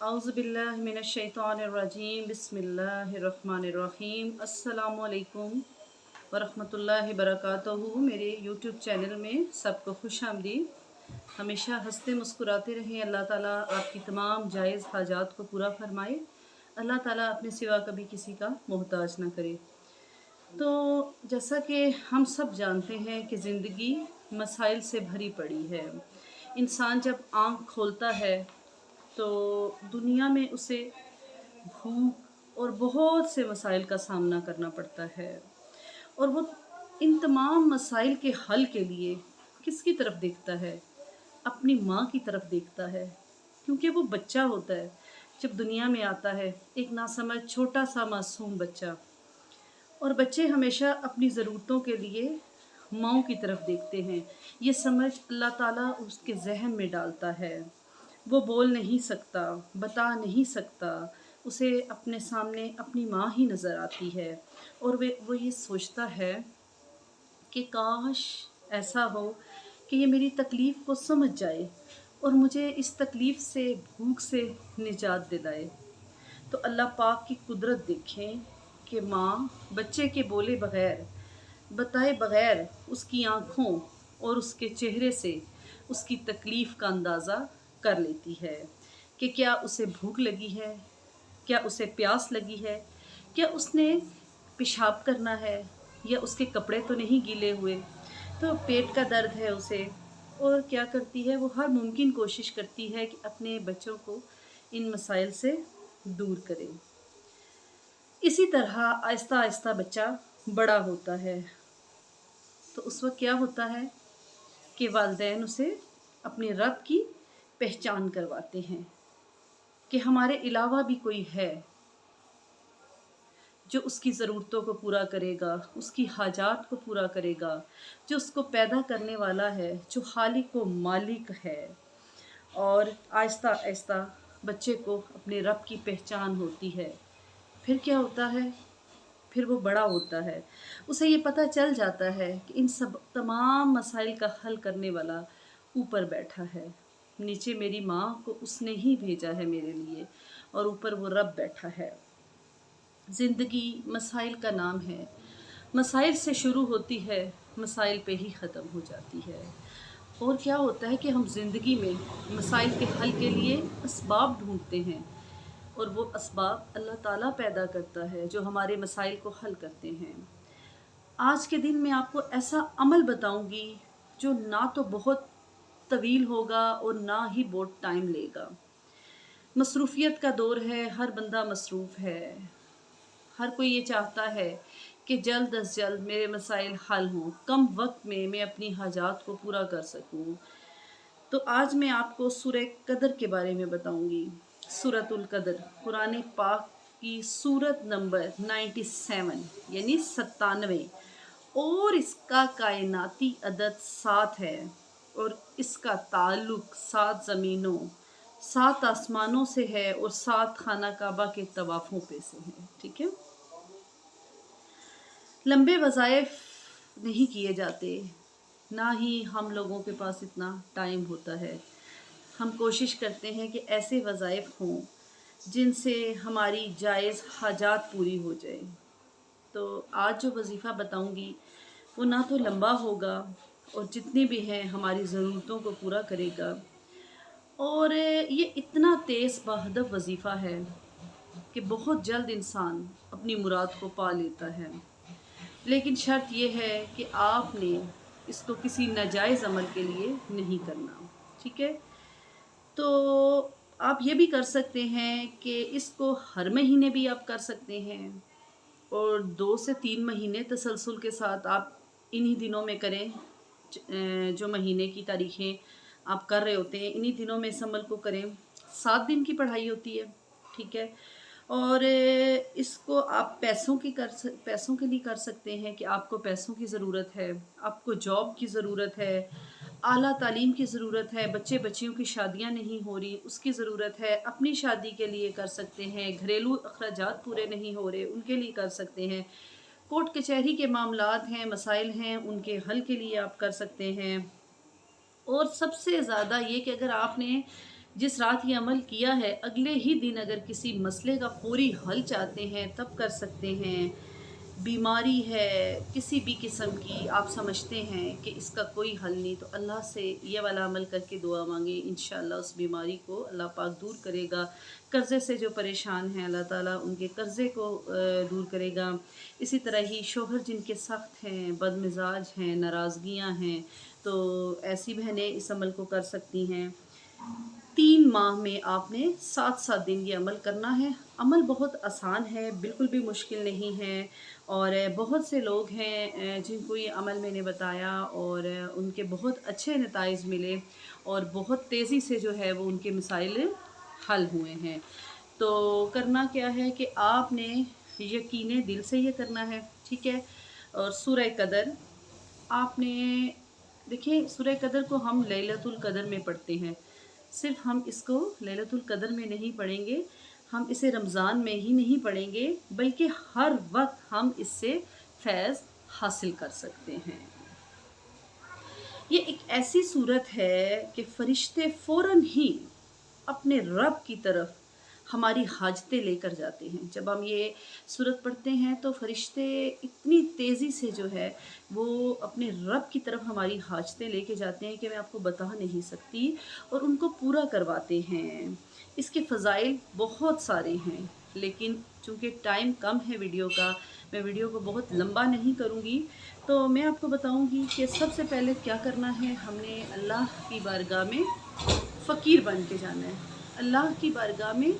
औज़ुबिल्लाहि मिनश्शैतानिर्रजीम बिस्मिल्लाहिर्रहमानिर्रहीम अस्सलामु अलैकुम वरहमतुल्लाहि बरकातुहू। मेरे यूट्यूब चैनल में सबको खुश आमदीद। हमेशा हंसते मुस्कुराते रहें। अल्लाह ताला आपकी तमाम जायज़ हाजात को पूरा फरमाए। अल्लाह ताला अपने सिवा कभी किसी का मोहताज ना करे। तो जैसा कि हम सब जानते हैं कि ज़िंदगी मसाइल से भरी पड़ी है। इंसान जब आँख खोलता है तो दुनिया में उसे भूख और बहुत से मसाइल का सामना करना पड़ता है, और वो इन तमाम मसाइल के हल के लिए किसकी तरफ देखता है? अपनी माँ की तरफ देखता है, क्योंकि वो बच्चा होता है जब दुनिया में आता है, एक नासमझ छोटा सा मासूम बच्चा। और बच्चे हमेशा अपनी ज़रूरतों के लिए माँओं की तरफ देखते हैं। ये समझ अल्लाह ताला उसके ज़हन में डालता है। वो बोल नहीं सकता, बता नहीं सकता, उसे अपने सामने अपनी माँ ही नज़र आती है, और वो ये सोचता है कि काश ऐसा हो कि ये मेरी तकलीफ़ को समझ जाए और मुझे इस तकलीफ़ से, भूख से निजात दिलाए। तो अल्लाह पाक की कुदरत देखें कि माँ बच्चे के बोले बग़ैर, बताए बग़ैर उसकी आँखों और उसके चेहरे से उसकी तकलीफ़ का अंदाज़ा कर लेती है कि क्या उसे भूख लगी है, क्या उसे प्यास लगी है, क्या उसने पेशाब करना है, या उसके कपड़े तो नहीं गीले हुए, तो पेट का दर्द है उसे। और क्या करती है, वो हर मुमकिन कोशिश करती है कि अपने बच्चों को इन मसाइल से दूर करे। इसी तरह आहिस्ता आहिस्ता बच्चा बड़ा होता है, तो उस वक़्त क्या होता है कि वालिदैन उसे अपने रब की पहचान करवाते हैं कि हमारे अलावा भी कोई है जो उसकी ज़रूरतों को पूरा करेगा, उसकी हाजात को पूरा करेगा, जो उसको पैदा करने वाला है, जो खालिक व मालिक है। और आहिस्ता आहिस्ता बच्चे को अपने रब की पहचान होती है। फिर क्या होता है? फिर वो बड़ा होता है, उसे ये पता चल जाता है कि इन सब तमाम मसाइल का हल करने वाला ऊपर बैठा है। नीचे मेरी माँ को उसने ही भेजा है मेरे लिए, और ऊपर वो रब बैठा है। ज़िंदगी मसाइल का नाम है। मसाइल से शुरू होती है, मसाइल पे ही ख़त्म हो जाती है। और क्या होता है कि हम ज़िंदगी में मसाइल के हल के लिए असबाब ढूँढते हैं, और वो असबाब अल्लाह ताला पैदा करता है जो हमारे मसाइल को हल करते हैं। आज के दिन मैं आपको ऐसा अमल बताऊंगी जो ना तो बहुत तवील होगा और ना ही बहुत टाइम लेगा। मसरूफ़ियत का दौर है, हर बंदा मसरूफ़ है, हर कोई ये चाहता है कि जल्द अज़ जल्द मेरे मसाइल हल हों, कम वक्त में मैं अपनी हाजात को पूरा कर सकूं। तो आज मैं आपको सूरह कदर के बारे में बताऊंगी। सूरतुल कदर कुरान पाक की सूरत नंबर 97 यानी 97, और इसका कायनाती अदद 7 है, और इसका ताल्लुक़ 7 ज़मीनों, 7 आसमानों से है, और 7 खाना काबा के तवाफ़ों पे से है। ठीक है। लंबे वज़ाइफ नहीं किए जाते, ना ही हम लोगों के पास इतना टाइम होता है। हम कोशिश करते हैं कि ऐसे वज़ाइफ हों जिनसे हमारी जायज़ हाजात पूरी हो जाए। तो आज जो वज़ीफ़ा बताऊंगी वो ना तो लंबा होगा, और जितने भी हैं हमारी ज़रूरतों को पूरा करेगा। और ये इतना तेज़ बहदफ वज़ीफ़ा है कि बहुत जल्द इंसान अपनी मुराद को पा लेता है। लेकिन शर्त यह है कि आपने इसको किसी नाजायज़ अमल के लिए नहीं करना। ठीक है। तो आप ये भी कर सकते हैं कि इसको हर महीने भी आप कर सकते हैं, और 2 से 3 महीने तसलसल के साथ आप इन्हीं दिनों में करें। जो महीने की तारीखें आप कर रहे होते हैं, इन्हीं दिनों में इस अमल को करें। 7 दिन की पढ़ाई होती है। ठीक है। और इसको आप पैसों के लिए कर सकते हैं कि आपको पैसों की ज़रूरत है, आपको जॉब की ज़रूरत है, आला तालीम की ज़रूरत है, बच्चे बच्चियों की शादियां नहीं हो रही उसकी ज़रूरत है, अपनी शादी के लिए कर सकते हैं, घरेलू अखराजात पूरे नहीं हो रहे उनके लिए कर सकते हैं, कोर्ट कचहरी के मामलात हैं, मसाइल हैं, उनके हल के लिए आप कर सकते हैं। और सबसे ज़्यादा ये कि अगर आपने जिस रात ये अमल किया है, अगले ही दिन अगर किसी मसले का फौरी हल चाहते हैं तब कर सकते हैं। बीमारी है किसी भी किस्म की, आप समझते हैं कि इसका कोई हल नहीं, तो अल्लाह से ये वाला अमल करके दुआ मांगे, इंशाअल्लाह उस बीमारी को अल्लाह पाक दूर करेगा। कर्ज़े से जो परेशान हैं अल्लाह ताला उनके कर्ज़े को दूर करेगा। इसी तरह ही शोहर जिनके सख्त हैं, बदमिज़ाज हैं, नाराज़गियाँ हैं, तो ऐसी बहनें इस अमल को कर सकती हैं। 3 माह में आपने 7-7 दिन ये अमल करना है। अमल बहुत आसान है, बिल्कुल भी मुश्किल नहीं है, और बहुत से लोग हैं जिनको ये अमल मैंने बताया और उनके बहुत अच्छे नताइज मिले और बहुत तेज़ी से जो है वो उनके मसाइल हल हुए हैं। तो करना क्या है कि आपने यकीन दिल से ये करना है, ठीक है? और सूरह कदर आपने, देखिए सूरह कदर को हम लैलतुल कदर में पढ़ते हैं, सिर्फ हम इसको लैलतुल कदर में नहीं पढ़ेंगे, हम इसे रमज़ान में ही नहीं पढ़ेंगे, बल्कि हर वक्त हम इससे फैज़ हासिल कर सकते हैं। ये एक ऐसी सूरत है कि फ़रिश्ते फ़ौरन ही अपने रब की तरफ हमारी हाजतें लेकर जाते हैं। जब हम ये सूरत पढ़ते हैं तो फ़रिश्ते इतनी तेज़ी से जो है वो अपने रब की तरफ हमारी हाजतें लेके जाते हैं कि मैं आपको बता नहीं सकती, और उनको पूरा करवाते हैं। इसके फ़ज़ाइल बहुत सारे हैं, लेकिन चूँकि टाइम कम है वीडियो का, मैं वीडियो को बहुत लंबा नहीं करूँगी, तो मैं आपको बताऊँगी कि सबसे पहले क्या करना है। हमने अल्लाह की बारगाह में फ़कीर बन के जाना है। अल्लाह की बारगाह में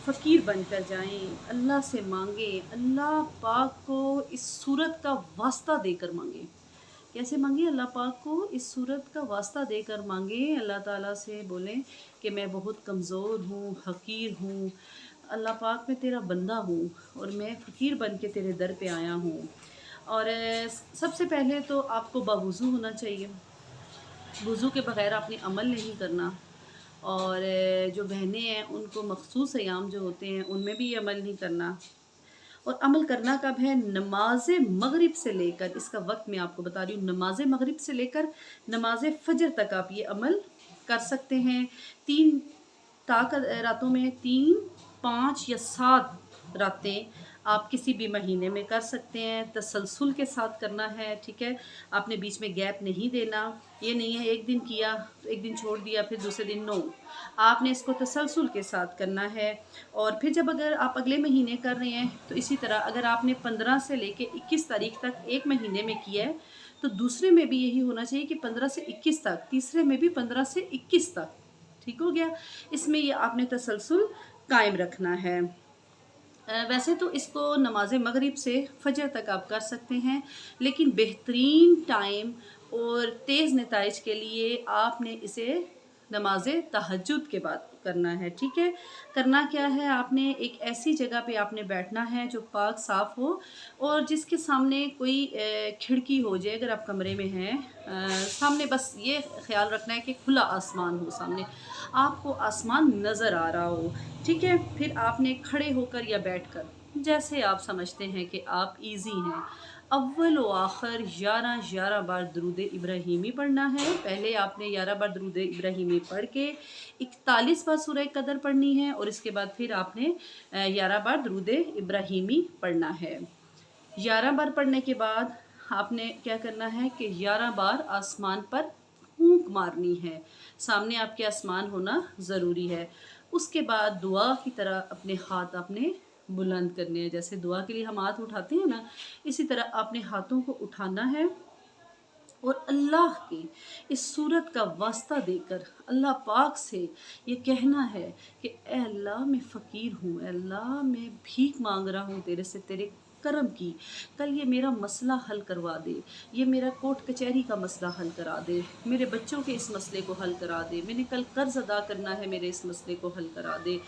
फ़कीर बनकर जाएं, अल्लाह से मांगें, अल्लाह पाक को इस सूरत का वास्ता देकर मांगें। कैसे मांगे? अल्लाह पाक को इस सूरत का वास्ता देकर मांगे। अल्लाह ताला से बोलें कि मैं बहुत कमज़ोर हूँ, हक़ीर हूँ, अल्लाह पाक मैं तेरा बंदा हूँ और मैं फ़कीर बन के तेरे दर पे आया हूँ। और सबसे पहले तो आपको बावुज़ू होना चाहिए, वुज़ू के बग़ैर आपने अमल नहीं करना। और जो बहनें हैं उनको मख़सूस अयाम जो होते हैं उनमें भी ये अमल नहीं करना। और अमल करना कब है? नमाज़ मग़रिब से लेकर, इसका वक्त मैं आपको बता रही हूँ, नमाज़ मग़रिब से लेकर नमाज़ फ़जर तक आप ये अमल कर सकते हैं। 3 रातों में 3, 5 या 7 रातें आप किसी भी महीने में कर सकते हैं। तसलसल के साथ करना है, ठीक है? आपने बीच में गैप नहीं देना। ये नहीं है एक दिन किया तो एक दिन छोड़ दिया फिर दूसरे दिन, नो, आपने इसको तसलसल के साथ करना है। और फिर जब अगर आप अगले महीने कर रहे हैं तो इसी तरह अगर आपने 15 से लेके 21 तारीख तक एक महीने में किया है तो दूसरे में भी यही होना चाहिए कि 15 से 21 तक, तीसरे में भी 15 से 21 तक। ठीक हो गया? इसमें ये आपने तसलसल कायम रखना है। वैसे तो इसको नमाज़ मग़रिब से फ़जर तक आप कर सकते हैं, लेकिन बेहतरीन टाइम और तेज़ नताइज के लिए आपने इसे नमाज़ तहज्जुद के बाद करना है, ठीक है? करना क्या है, आपने एक ऐसी जगह पे आपने बैठना है जो पाक साफ़ हो और जिसके सामने कोई खिड़की हो जाए। अगर आप कमरे में हैं, सामने बस ये ख़्याल रखना है कि खुला आसमान हो सामने, आपको आसमान नज़र आ रहा हो, ठीक है? फिर आपने खड़े होकर या बैठकर, जैसे आप समझते हैं कि आप ईज़ी हैं, अव्वल व आखिर 11 बार दरूद इब्राहीमी पढ़ना है। पहले आपने 11 बार दरूद इब्राहीमी पढ़ के 41 बार सूरह कदर पढ़नी है और इसके बाद फिर आपने 11 बार दरूद इब्राहीमी पढ़ना है। 11 बार पढ़ने के बाद आपने क्या करना है कि 11 बार आसमान पर फूंक मारनी है। सामने आपके आसमान होना ज़रूरी है। उसके बाद दुआ की तरह अपने हाथ आपने बुलंद करने हैं। जैसे दुआ के लिए हम हाथ उठाते हैं ना, इसी तरह अपने हाथों को उठाना है और अल्लाह की इस सूरत का वास्ता देकर अल्लाह पाक से ये कहना है कि ए अल्लाह मैं फ़कीर हूँ, ए अल्लाह मैं भीख मांग रहा हूँ तेरे से, तेरे करम की, कल ये मेरा मसला हल करवा दे, ये मेरा कोर्ट कचहरी का मसला हल करा दे, मेरे बच्चों के इस मसले को हल करा दे, मैंने कल कर्ज़ अदा करना है, मेरे इस मसले को हल करा दे,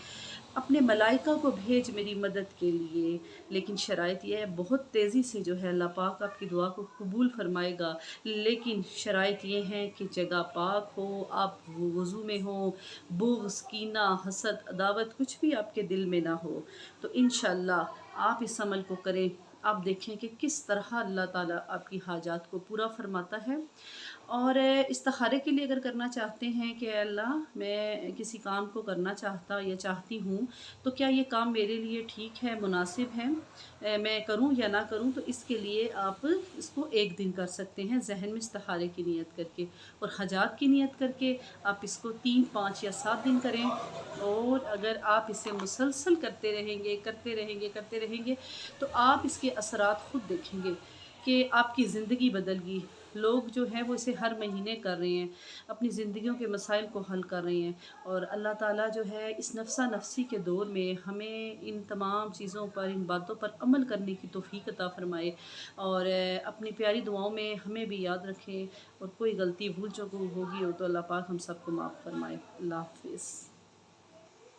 अपने मलाइका को भेज मेरी मदद के लिए। लेकिन शराइत ये है, बहुत तेज़ी से जो है अल्लाह पाक आपकी दुआ को कबूल फरमाएगा, लेकिन शराइत ये हैं कि जगह पाक हो, आप वज़ू में हो, बुग़्ज़, कीना, हसद, अदावत कुछ भी आपके दिल में ना हो। तो इंशाअल्लाह आप इस अमल को करें, आप देखें कि किस तरह अल्लाह ताला आपकी हाजात को पूरा फरमाता है। اور استخارے کے لیے اگر کرنا چاہتے ہیں کہ اے اللہ میں کسی کام کو کرنا چاہتا یا چاہتی ہوں تو کیا یہ کام میرے لیے ٹھیک ہے، مناسب ہے، میں کروں یا نہ کروں، تو اس کے لیے آپ اس کو 1 دن کر سکتے ہیں ذہن میں استخارے کی نیت کر کے، اور حاجات کی نیت کر کے آپ اس کو 3، 5 یا 7 دن کریں۔ اور اگر آپ اسے مسلسل کرتے رہیں گے تو آپ اس کے اثرات خود دیکھیں گے کہ آپ کی زندگی بدل گئی۔ لوگ جو ہیں وہ اسے ہر مہینے کر رہے ہیں، اپنی زندگیوں کے مسائل کو حل کر رہے ہیں، اور اللہ تعالیٰ جو ہے اس نفسا نفسی کے دور میں ہمیں ان تمام چیزوں پر، ان باتوں پر عمل کرنے کی توفیق عطا فرمائے، اور اپنی پیاری دعاؤں میں ہمیں بھی یاد رکھیں، اور کوئی غلطی بھول چوک ہوگی ہو تو اللہ پاک ہم سب کو معاف فرمائے۔ اللہ حافظ۔